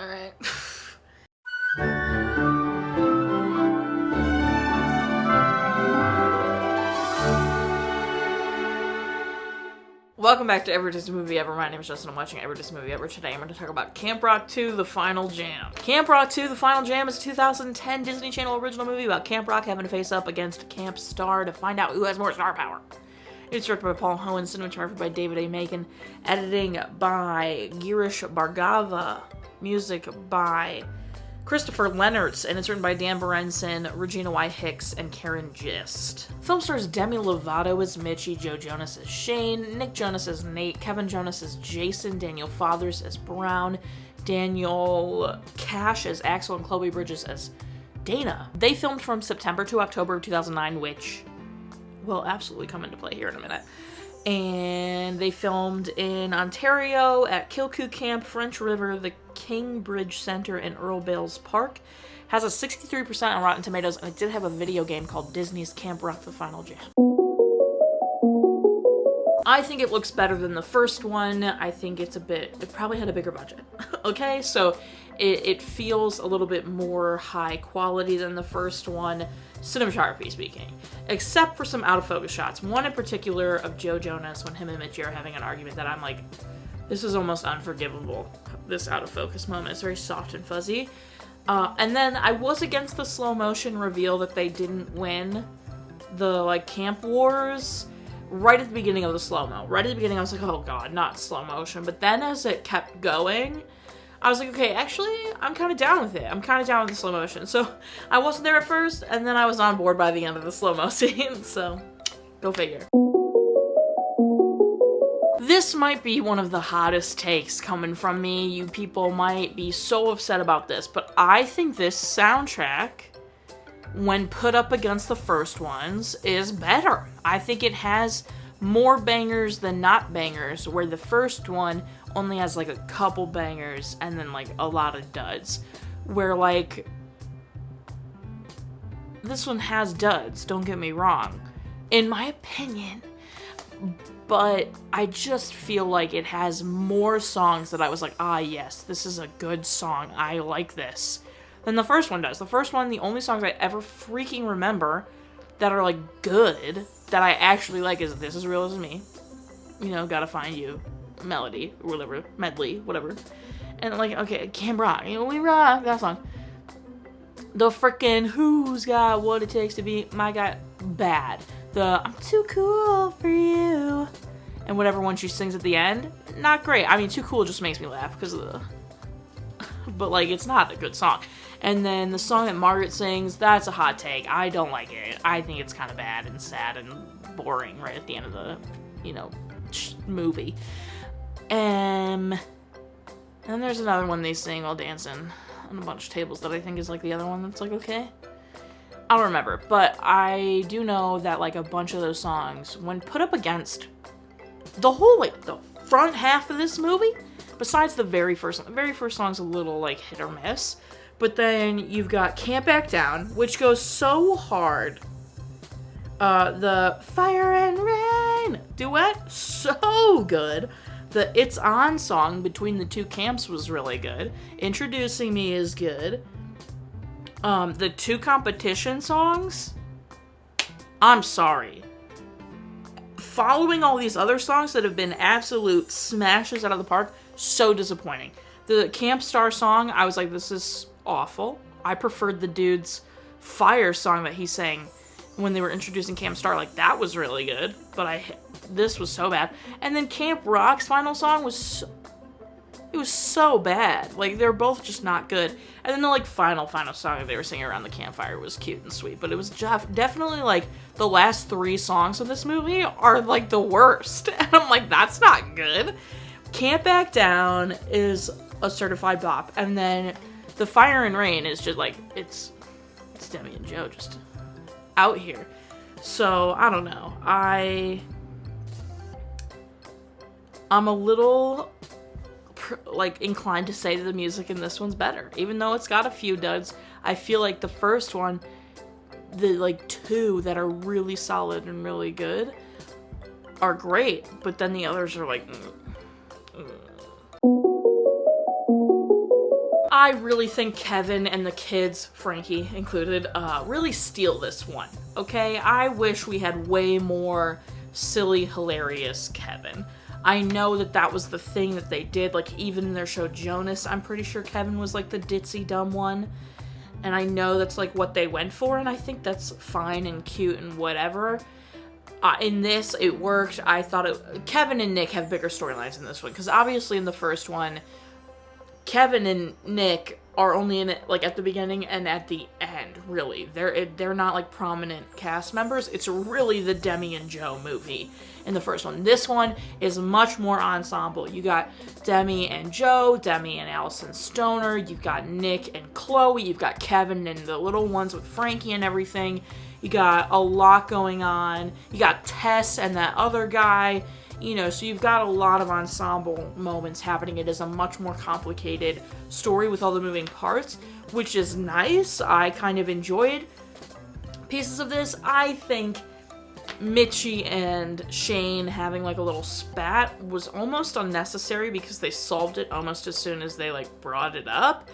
Alright. Welcome back to Every Disney Movie Ever. My name is Jess and I'm watching Every Disney Movie Ever. Today I'm going to talk about Camp Rock 2, The Final Jam. Camp Rock 2, The Final Jam is a 2010 Disney Channel original movie about Camp Rock having to face up against Camp Star to find out who has more star power. It's directed by Paul Hoen, cinematography by David A. Makin, editing by Girish Bhargava, music by Christopher Leonards, and it's written by Dan Berendsen, Regina Hicks, and Karin. Film stars Demi Lovato as Mitchie, Joe Jonas as Shane, Nick Jonas as Nate, Kevin Jonas as Jason, Daniel Fathers as Brown, Daniel Kash as Axel, and Chloe Bridges as Dana. They filmed from September to October of 2009, which will absolutely come into play here in a minute. And they filmed in Ontario at Kilcoo Camp, French River, the Kingbridge Center, and Earl Bales Park. Has a 63% on Rotten Tomatoes, and it did have a video game called Disney's Camp Rock: The Final Jam. I think it looks better than the first one. I think it probably had a bigger budget. Okay, so it feels a little bit more high quality than the first one, cinematography speaking. Except for some out of focus shots. One in particular of Joe Jonas when him and Mitchie are having an argument that I'm like, this is almost unforgivable. This out of focus moment is very soft and fuzzy. And then I was against the slow motion reveal that they didn't win the Camp Wars right at the beginning of the slow-mo. Right at the beginning I was like, oh god, not slow motion. But then as it kept going, I was like, okay, actually, I'm kind of down with it. I'm kind of down with the slow motion. So I wasn't there at first, and then I was on board by the end of the slow-mo scene. So go figure. This might be one of the hottest takes coming from me. You people might be so upset about this, but I think this soundtrack, when put up against the first ones, is better. I think it has more bangers than not bangers, where the first one only has a couple bangers and then a lot of duds. Where this one has duds, don't get me wrong, in my opinion, but I just feel like it has more songs that I was like, ah yes, this is a good song, I like this, than the first one does. The first one, the only songs I ever freaking remember that are good, that I actually like, is This Is Real As Me, Gotta Find You, Melody, or whatever, Medley, whatever, and okay, Camp Rock, we rock, that song. The frickin' Who's Got What It Takes to Be My Guy, bad. The I'm Too Cool For You, and whatever one she sings at the end, not great. I mean, Too Cool just makes me laugh because of the, but it's not a good song. And then the song that Margaret sings, that's a hot take. I don't like it. I think it's kind of bad and sad and boring right at the end of the, movie. And there's another one they sing while dancing on a bunch of tables that I think is the other one that's okay. I don't remember, but I do know that a bunch of those songs, when put up against the whole the front half of this movie, besides the very first song's a little hit or miss, but then you've got Can't Back Down, which goes so hard. The Fire and Rain duet, so good. The It's On song between the two camps was really good. Introducing Me is good. The two competition songs, I'm sorry. Following all these other songs that have been absolute smashes out of the park, so disappointing. The Camp Star song, I was like, this is awful. I preferred the dude's Fire song that he sang when they were introducing Camp Star. That was really good, but this was so bad. And then Camp Rock's final song was so bad. They're both just not good. And then the final song that they were singing around the campfire was cute and sweet, but it was definitely the last three songs of this movie are the worst. And I'm like, that's not good. Can't Back Down is a certified bop, and then the Fire and Rain is just it's Demi and Joe just out here. So I don't know. I'm a little inclined to say that the music in this one's better, even though it's got a few duds. I feel the first one, the two that are really solid and really good are great, but then the others are I really think Kevin and the kids, Frankie included, really steal this one, okay? I wish we had way more silly, hilarious Kevin. I know that was the thing that they did, like, even in their show Jonas, I'm pretty sure Kevin was, like, the ditzy, dumb one. And I know that's, like, what they went for, and I think that's fine and cute and whatever. In this, it worked. I thought Kevin and Nick have bigger storylines in this one, because obviously in the first one, Kevin and Nick are only in it, like, at the beginning and at the end, really. They're not, like, prominent cast members. It's really the Demi and Joe movie in the first one. This one is much more ensemble. You got Demi and Joe, Demi and Allison Stoner, you've got Nick and Chloe, you've got Kevin and the little ones with Frankie and everything. You got a lot going on. You got Tess and that other guy. You know, so you've got a lot of ensemble moments happening. It is a much more complicated story with all the moving parts, which is nice. I kind of enjoyed pieces of this. I think Mitchie and Shane having like a little spat was almost unnecessary because they solved it almost as soon as they like brought it up.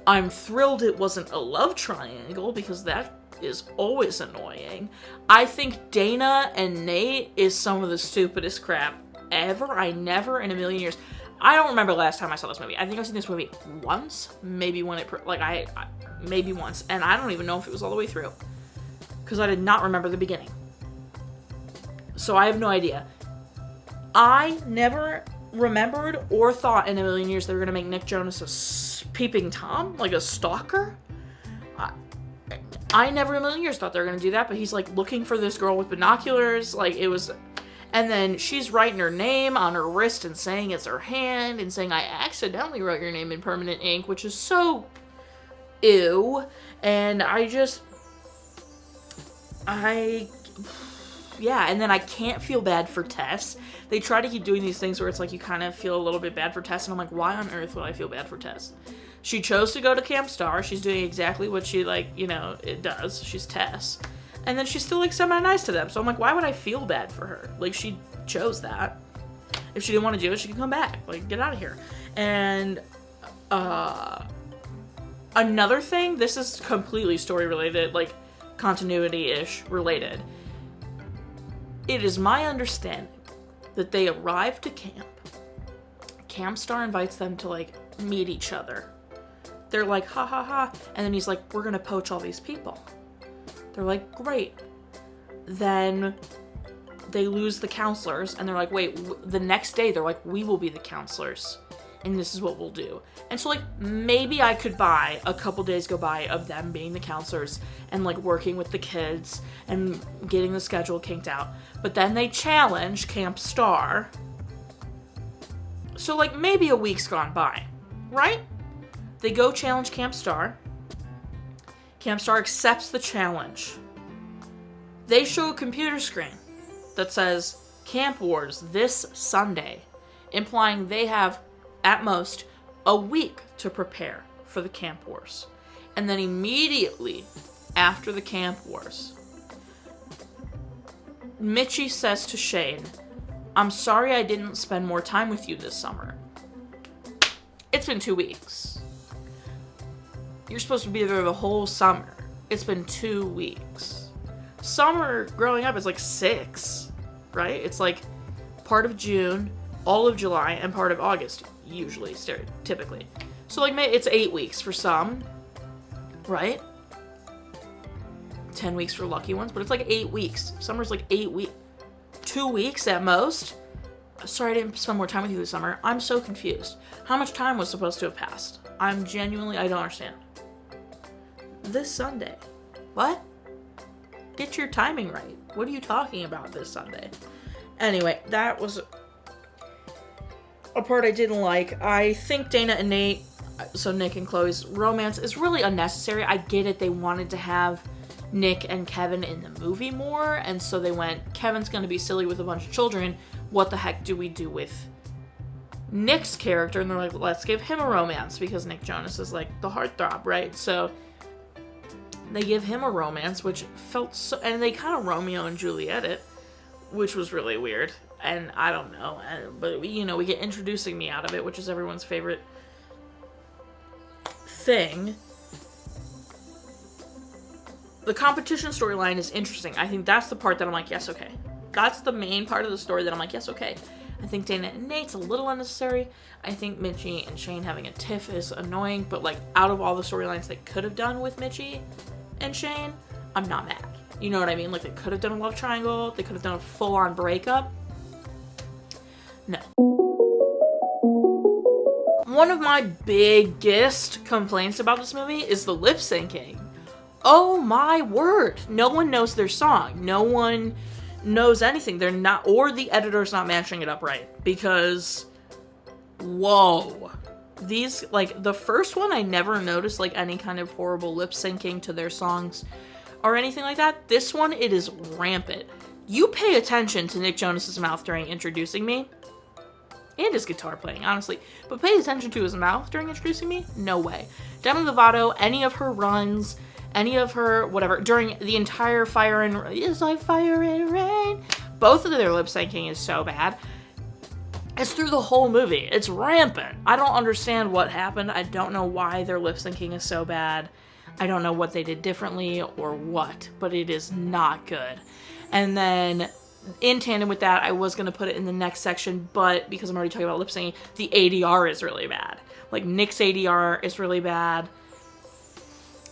I'm thrilled it wasn't a love triangle because that is always annoying. I think Dana and Nate is some of the stupidest crap ever. I never in a million years. I don't remember the last time I saw this movie. I think I've seen this movie once, maybe when it maybe once, and I don't even know if it was all the way through because I did not remember the beginning. So I have no idea. I never remembered or thought in a million years they were gonna make Nick Jonas a peeping Tom, like a stalker. I never in a million years thought they were going to do that, but he's, like, looking for this girl with binoculars, like, it was, and then she's writing her name on her wrist and saying it's her hand, and saying, I accidentally wrote your name in permanent ink, which is so ew, and yeah, and then I can't feel bad for Tess. They try to keep doing these things where it's like you kind of feel a little bit bad for Tess, and I'm like, why on earth would I feel bad for Tess? She chose to go to Camp Star. She's doing exactly what she, like, you know, it does. She's Tess. And then she's still, like, semi-nice to them. So I'm like, why would I feel bad for her? Like, she chose that. If she didn't want to do it, she can come back. Like, get out of here. And, another thing, this is completely story-related, like, continuity-ish related. It is my understanding that they arrive to camp. Camp Star invites them to, like, meet each other. They're like, ha ha ha. And then he's like, we're gonna poach all these people. They're like, great. Then they lose the counselors, and they're like, wait, the next day they're like, we will be the counselors, and this is what we'll do. And so, like, maybe I could buy a couple days go by of them being the counselors and, like, working with the kids and getting the schedule kinked out. But then they challenge Camp Star. So, like, maybe a week's gone by, right? They go challenge Camp Star. Camp Star accepts the challenge. They show a computer screen that says Camp Wars this Sunday, implying they have, at most, a week to prepare for the Camp Wars. And then immediately after the Camp Wars, Mitchie says to Shane, I'm sorry I didn't spend more time with you this summer. It's been 2 weeks. You're supposed to be there the whole summer. It's been 2 weeks. Summer growing up is like 6, right? It's like part of June, all of July, and part of August, usually, stereotypically. So like it's 8 weeks for some, right? 10 weeks for lucky ones, but it's like 8 weeks. Summer's like 8 weeks. 2 weeks at most. Sorry I didn't spend more time with you this summer. I'm so confused. How much time was supposed to have passed? I don't understand. This Sunday. What? Get your timing right. What are you talking about this Sunday? Anyway, that was a part I didn't like. I think Dana and Nate, so Nick and Chloe's romance, is really unnecessary. I get it. They wanted to have Nick and Kevin in the movie more, and so they went, Kevin's going to be silly with a bunch of children. What the heck do we do with Nick's character? And they're like, let's give him a romance, because Nick Jonas is like the heartthrob, right? So they give him a romance, which felt so, and they kind of Romeo and Juliet it, which was really weird. And I don't know, but we get Introducing Me out of it, which is everyone's favorite thing. The competition storyline is interesting. I think that's the part that I'm like, yes, okay. That's the main part of the story that I'm like, yes, okay. I think Dana and Nate's a little unnecessary. I think Mitchie and Shane having a tiff is annoying, but like out of all the storylines they could have done with Mitchie and Shane, I'm not mad. You know what I mean? Like they could have done a love triangle. They could have done a full-on breakup. No. One of my biggest complaints about this movie is the lip syncing. Oh my word. No one knows their song. No one knows anything. They're not, or the editor's not matching it up right. Because, whoa. These, like, the first one, I never noticed, like, any kind of horrible lip syncing to their songs or anything like that. This one, it is rampant. You pay attention to Nick Jonas's mouth during Introducing Me. And his guitar playing, honestly. But pay attention to his mouth during Introducing Me? No way. Demi Lovato, any of her runs, any of her, whatever, during the entire Fire and It's like Fire and Rain. Both of their lip syncing is so bad. It's through the whole movie. It's rampant. I don't understand what happened. I don't know why their lip syncing is so bad. I don't know what they did differently or what, but it is not good. And then in tandem with that, I was going to put it in the next section, but because I'm already talking about lip syncing, the ADR is really bad. Like, Nick's ADR is really bad.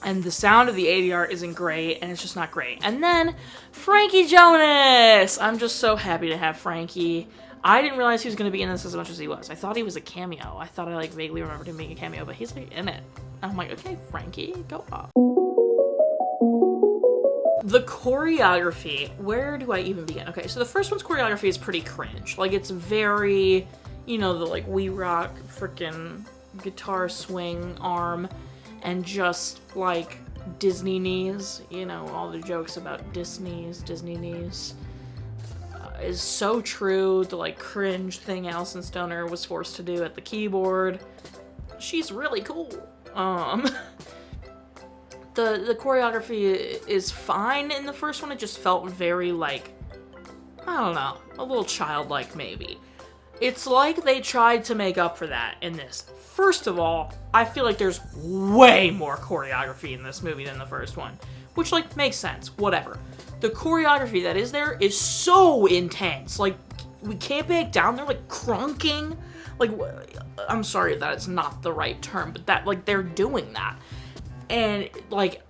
And the sound of the ADR isn't great, and it's just not great. And then, Frankie Jonas! I'm just so happy to have Frankie. I didn't realize he was going to be in this as much as he was. I thought he was a cameo. I thought I, like, vaguely remembered him being a cameo, but he's, like, in it. And I'm like, okay, Frankie, go off. The choreography, where do I even begin? Okay, so the first one's choreography is pretty cringe. Like, it's very, you know, the, like, We Rock freaking guitar swing arm. And just, like, Disney knees, you know, all the jokes about Disney knees, is so true. The, like, cringe thing Alison Stoner was forced to do at the keyboard. She's really cool. The choreography is fine in the first one. It just felt very, like, I don't know, a little childlike, maybe. It's like they tried to make up for that in this. First of all, I feel like there's way more choreography in this movie than the first one, which, like, makes sense, whatever. The choreography that is there is so intense. Like, we can't back down. They're, like, crunking. Like, I'm sorry if that is not the right term, but that, like, they're doing that. And, like,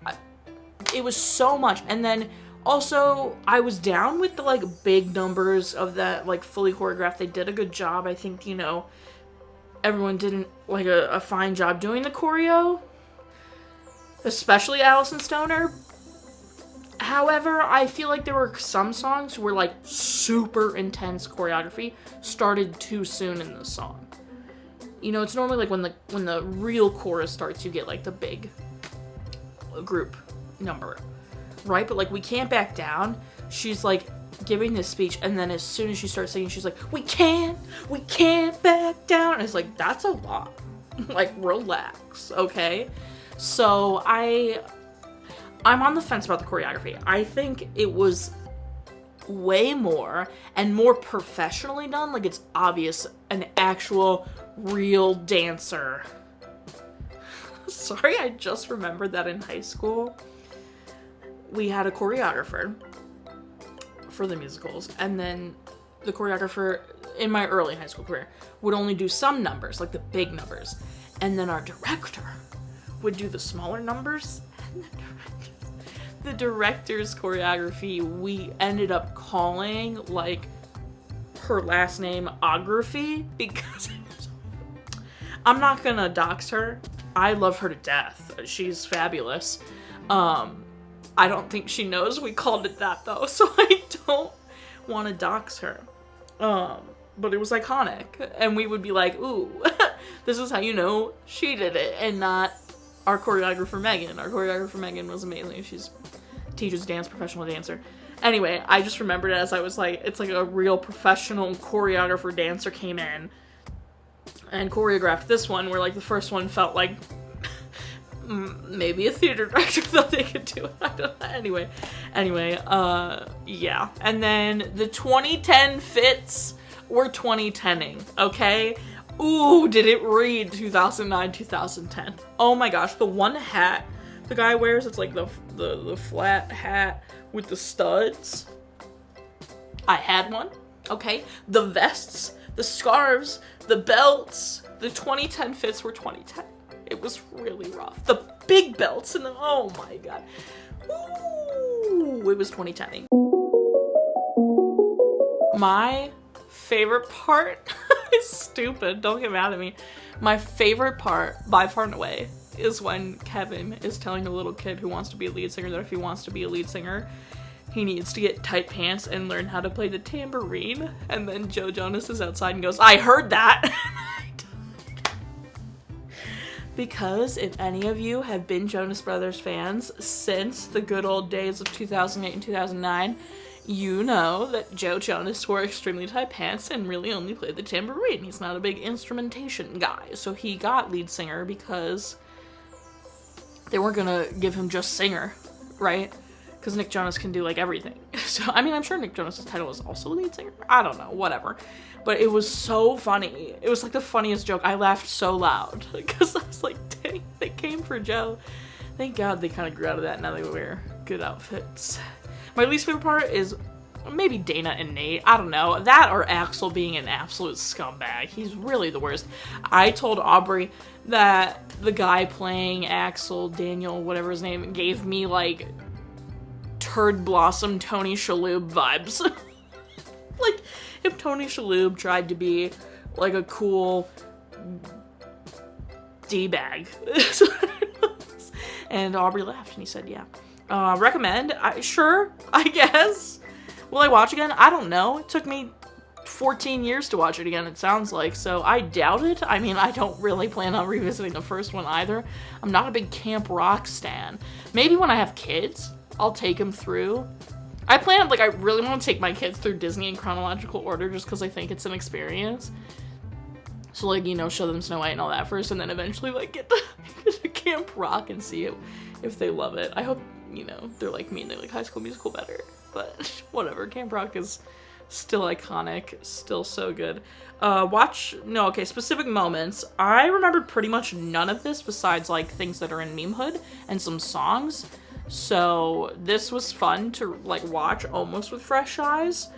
it was so much. And then, also, I was down with the, like, big numbers of that, like, fully choreographed. They did a good job. I think, you know, everyone did, like, a fine job doing the choreo. Especially Alison Stoner. However, I feel like there were some songs where, like, super intense choreography started too soon in the song. You know, it's normally, like, when the real chorus starts, you get, like, the big group number. Right? But, like, We Can't Back Down, she's, like, giving this speech, and then as soon as she starts singing, she's like, we can't back down. And it's like, that's a lot. Like, relax, okay? So, I'm on the fence about the choreography. I think it was way more, and more professionally done. Like, it's obvious an actual, real dancer. Sorry, I just remembered that in high school, we had a choreographer for the musicals, and then the choreographer in my early high school career would only do some numbers, like the big numbers, and then our director would do the smaller numbers, and the director's choreography we ended up calling, like, her last name Ography, because I'm not gonna dox her. I love her to death. She's fabulous. I don't think she knows we called it that, though, so I don't want to dox her. But it was iconic, and we would be like, ooh, this is how you know she did it, and not our choreographer Megan. Our choreographer Megan was amazing. She's teaches dance, professional dancer. Anyway, I just remembered it as I was like, it's like a real professional choreographer dancer came in and choreographed this one, where, like, the first one felt like maybe a theater director thought they could do it. I don't know. Anyway, yeah. And then the 2010 fits were 2010ing, okay? Ooh, did it read 2009, 2010. Oh my gosh, the one hat the guy wears, it's like the flat hat with the studs. I had one, okay? The vests, the scarves, the belts, the 2010 fits were 2010. It was really rough. The big belts, and oh my god. Ooh, it was 2010. My favorite part is stupid, don't get mad at me. My favorite part, by far and away, is when Kevin is telling a little kid who wants to be a lead singer that if he wants to be a lead singer, he needs to get tight pants and learn how to play the tambourine. And then Joe Jonas is outside and goes, I heard that! Because if any of you have been Jonas Brothers fans since the good old days of 2008 and 2009, you know that Joe Jonas wore extremely tight pants and really only played the tambourine. He's not a big instrumentation guy. So he got lead singer because they weren't gonna give him just singer, right? Because Nick Jonas can do like everything. So, I mean, I'm sure Nick Jonas' title was also lead singer. I don't know, whatever. But it was so funny. It was like the funniest joke. I laughed so loud because I was like, dang, they came for Joe. Thank God they kind of grew out of that. Now they wear good outfits. My least favorite part is maybe Dana and Nate. I don't know. That or Axel being an absolute scumbag. He's really the worst. I told Aubrey that the guy playing Axel, Daniel, whatever his name, gave me like Turd Blossom Tony Shalhoub vibes. Like if Tony Shalhoub tried to be like a cool D-bag. And Aubrey laughed and he said, yeah. Recommend? Sure, I guess. Will I watch again? I don't know. It took me 14 years to watch it again, it sounds like, so I doubt it. I mean, I don't really plan on revisiting the first one either. I'm not a big Camp Rock stan. Maybe when I have kids, I'll take them through. I really want to take my kids through Disney in chronological order just because I think it's an experience. So, like, you know, show them Snow White and all that first, and then eventually, like, get to Camp Rock and see it if they love it. I hope, you know, they're like me and they like High School Musical better. But whatever, Camp Rock is still iconic, still so good. Specific moments. I remembered pretty much none of this besides, like, things that are in Meme Hood and some songs. So this was fun to, like, watch almost with fresh eyes.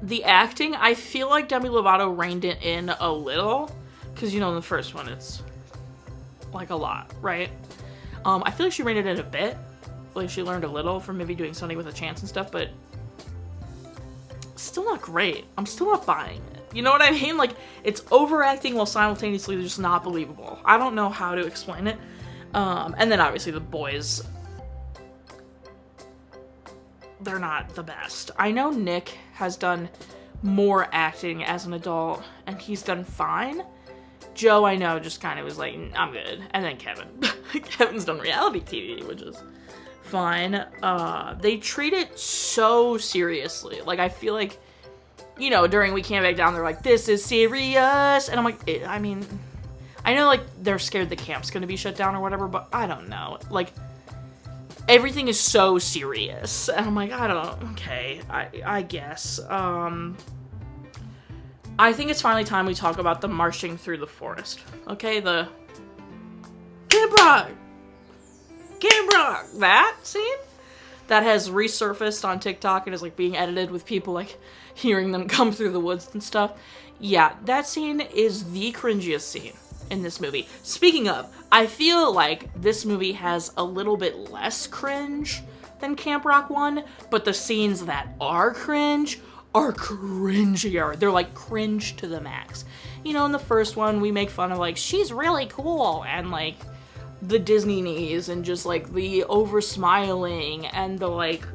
The acting, I feel like Demi Lovato reined it in a little. Because, you know, in the first one, it's, like, a lot, right? I feel like she reined it in a bit. Like, she learned a little from maybe doing Sunday with a Chance and stuff, but still not great. I'm still not buying it. You know what I mean? Like, it's overacting while simultaneously just not believable. I don't know how to explain it. And then obviously the boys, they're not the best. I know Nick has done more acting as an adult, and he's done fine. Joe, I know, just kind of was like, I'm good. And then Kevin. Kevin's done reality TV, which is fine. They treat it so seriously. Like, I feel like, you know, during We Can't Back Down, they're like, this is serious. And I'm like, I mean, I know, like, they're scared the camp's gonna be shut down or whatever, but I don't know. Like, everything is so serious. And I'm like, okay, I guess. I think it's finally time we talk about the marching through the forest. Okay, the Camp Rock, that scene that has resurfaced on TikTok and is like being edited with people like hearing them come through the woods and stuff. Yeah, that scene is the cringiest scene in this movie. Speaking of, I feel like this movie has a little bit less cringe than Camp Rock 1, but the scenes that are cringe are cringier. They're like cringe to the max. You know, in the first one, we make fun of like, she's really cool, and like the Disney knees, and just like the over smiling, and the like,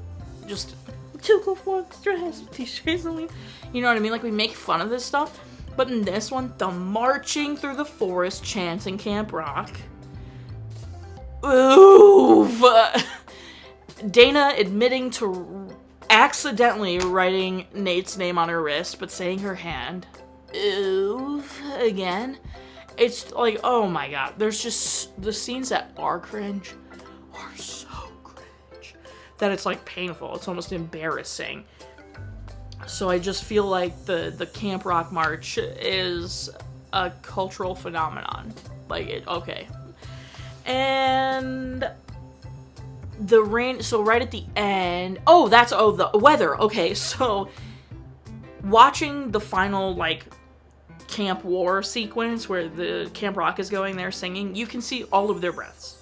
just too cool for the dress, t-shirts, you know what I mean? Like, we make fun of this stuff, but in this one, the marching through the forest chanting Camp Rock. Oof. Dana admitting to accidentally writing Nate's name on her wrist, but saying her hand. Oof. Again. It's like, oh my god. There's just, the scenes that are cringe are so cringe that it's like painful. It's almost embarrassing. So I just feel like the Camp Rock March is a cultural phenomenon. Like, okay. And the rain, so right at the end, the weather. Okay, so watching the final, like, Camp War sequence where the Camp Rock is going there singing, you can see all of their breaths.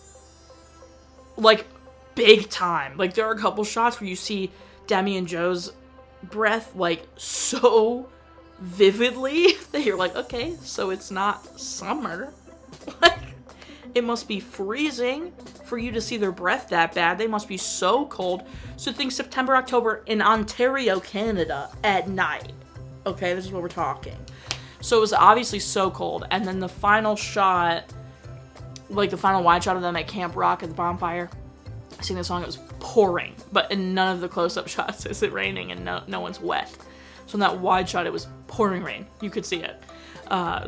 Like, big time. Like, there are a couple shots where you see Demi and Joe's breath, like, so vividly that you're like, okay, so it's not summer. Like, it must be freezing for you to see their breath that bad. They must be so cold. So think September, October in Ontario, Canada at night. Okay, this is what we're talking. So it was obviously so cold. And then the final shot, like the final wide shot of them at Camp Rock at the bonfire, singing the song, it was pouring. But in none of the close-up shots is it raining and no one's wet. So in that wide shot, it was pouring rain. You could see it.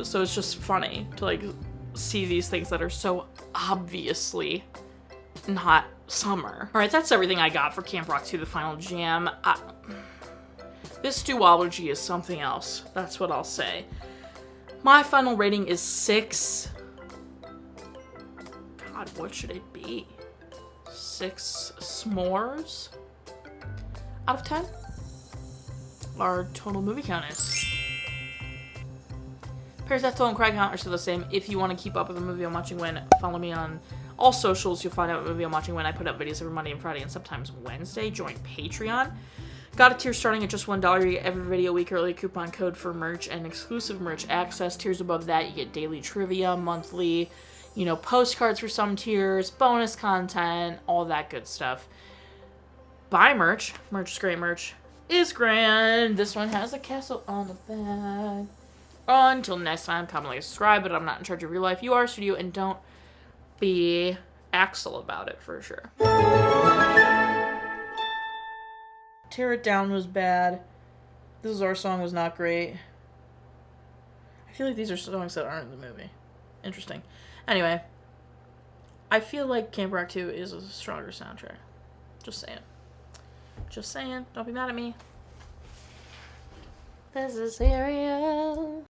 So it's just funny to, like, see these things that are so obviously not summer. Alright, that's everything I got for Camp Rock 2, the final jam. This duology is something else. That's what I'll say. My final rating is 6. God, what should it be? 6 s'mores out of 10? Our total movie count is. Paris Death Toll and Cry Count are still the same. If you want to keep up with the movie I'm watching when, follow me on all socials. You'll find out what movie I'm watching when. I put up videos every Monday and Friday and sometimes Wednesday. Join Patreon. Got a tier starting at just $1. You get every video a week early, coupon code for merch and exclusive merch access. Tiers above that, you get daily trivia, monthly, postcards for some tiers, bonus content, all that good stuff. Buy merch. Merch is great. Merch is grand. This one has a castle on the back. Until next time, comment, like, subscribe, but I'm not in charge of your life. You are, studio, and don't be Axel about it, for sure. Tear It Down was bad. This Is Our Song was not great. I feel like these are songs that aren't in the movie. Interesting. Anyway, I feel like Camp Rock 2 is a stronger soundtrack. Just saying. Just saying. Don't be mad at me. This is serious.